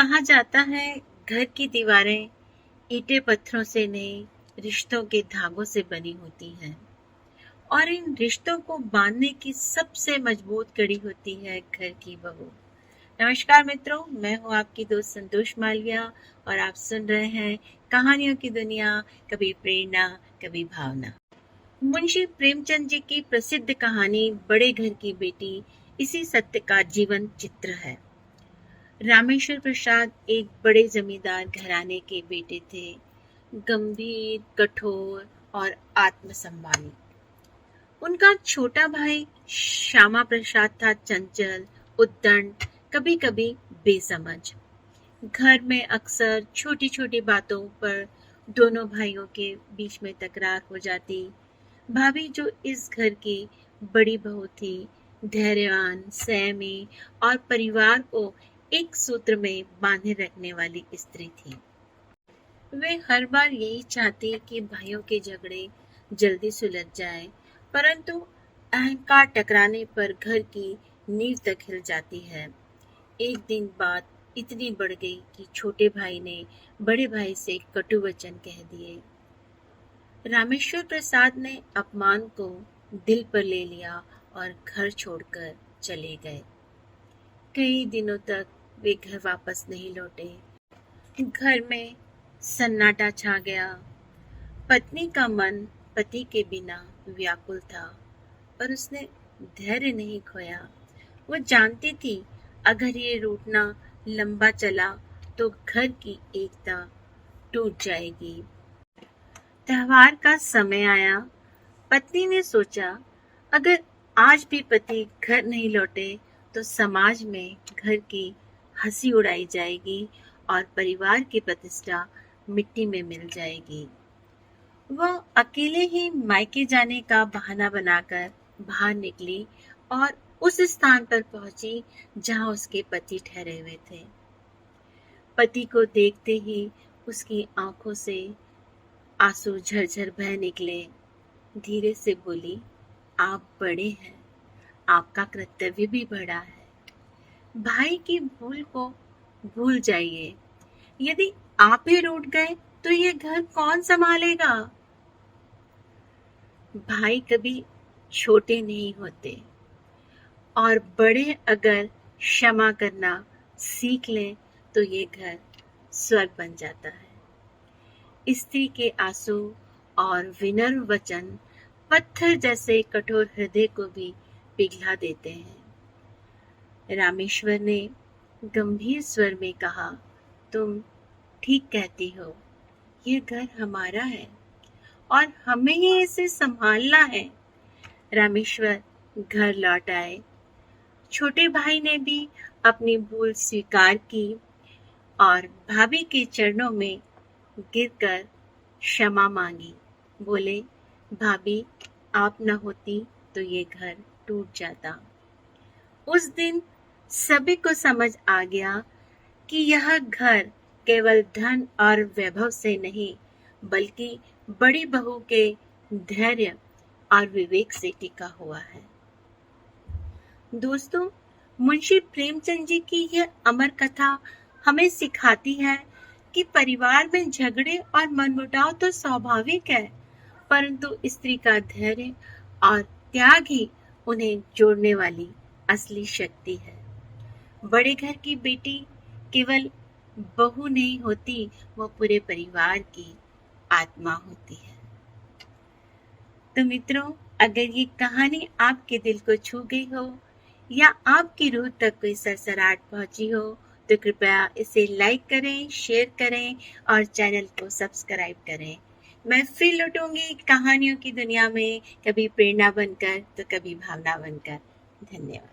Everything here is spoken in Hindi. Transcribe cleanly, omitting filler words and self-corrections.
कहा जाता है घर की दीवारें ईंटें पत्थरों से नहीं, रिश्तों के धागों से बनी होती हैं और इन रिश्तों को बांधने की सबसे मजबूत कड़ी होती है घर की बहू। नमस्कार मित्रों, मैं हूँ आपकी दोस्त संतोष मालविया और आप सुन रहे हैं कहानियों की दुनिया, कभी प्रेरणा कभी भावना। मुंशी प्रेमचंद जी की प्रसिद्ध कहानी बड़े घर की बेटी इसी सत्य का जीवन चित्र है। रामेश्वर प्रसाद एक बड़े जमींदार घराने के बेटे थे, गंभीर, कठोर और आत्मसम्मानी। उनका छोटा भाई श्यामा प्रसाद था चंचल, उद्दंड, कभी कभी बेसमझ। घर में अक्सर छोटी छोटी बातों पर दोनों भाइयों के बीच में तकरार हो जाती। भाभी, जो इस घर की बड़ी बहू थी, धैर्यवान, संयमी और परिवार को एक सूत्र में बांधे रखने वाली स्त्री थी। वे हर बार यही चाहती कि भाइयों के झगड़े जल्दी सुलझ जाए, परंतु अहंकार टकराने पर घर की नींव तक हिल जाती है। एक दिन बात इतनी बढ़ गई कि छोटे भाई ने बड़े भाई से कटु वचन कह दिए। रामेश्वर प्रसाद ने अपमान को दिल पर ले लिया और घर छोड़कर चले गए। कई दिनों तक वे घर वापस नहीं लौटे। घर में सन्नाटा छा गया। पत्नी का मन पति के बिना व्याकुल था, पर उसने धैर्य नहीं खोया। वो जानती थी अगर ये रूठना लंबा चला तो घर की एकता टूट जाएगी। त्योहार का समय आया। पत्नी ने सोचा, अगर आज भी पति घर नहीं लौटे तो समाज में घर की हंसी उड़ाई जाएगी और परिवार की प्रतिष्ठा मिट्टी में मिल जाएगी। वह अकेले ही मायके जाने का बहाना बनाकर बाहर निकली और उस स्थान पर पहुंची जहां उसके पति ठहरे हुए थे। पति को देखते ही उसकी आंखों से आंसू झरझर बह निकले। धीरे से बोली, आप बड़े हैं, आपका कर्तव्य भी बड़ा है। भाई की भूल को भूल जाइए। यदि आप ही रूठ गए तो ये घर कौन संभालेगा? भाई कभी छोटे नहीं होते और बड़े अगर क्षमा करना सीख लें तो ये घर स्वर्ग बन जाता है। स्त्री के आंसू और विनम्र वचन पत्थर जैसे कठोर हृदय को भी पिघला देते हैं। रामेश्वर ने गंभीर स्वर में कहा, तुम ठीक कहती हो, यह घर हमारा है और हमें ही इसे संभालना है। रामेश्वर घर लौट आए। छोटे भाई ने भी अपनी भूल स्वीकार की और भाभी के चरणों में गिरकर क्षमा मांगी। बोले, भाभी, आप न होती तो ये घर टूट जाता। उस दिन सभी को समझ आ गया कि यह घर केवल धन और वैभव से नहीं, बल्कि बड़ी बहू के धैर्य और विवेक से टिका हुआ है। दोस्तों, मुंशी प्रेमचंद जी की यह अमर कथा हमें सिखाती है कि परिवार में झगड़े और मनमुटाव तो स्वाभाविक है, परंतु स्त्री का धैर्य और त्याग ही उन्हें जोड़ने वाली असली शक्ति है। बड़े घर की बेटी केवल बहू नहीं होती, वह पूरे परिवार की आत्मा होती है। तो मित्रों, अगर ये कहानी आपके दिल को छू गई हो या आपकी रूह तक कोई सरसराहट पहुंची हो तो कृपया इसे लाइक करें, शेयर करें और चैनल को सब्सक्राइब करें। मैं फिर लौटूंगी कहानियों की दुनिया में, कभी प्रेरणा बनकर तो कभी भावना बनकर। धन्यवाद।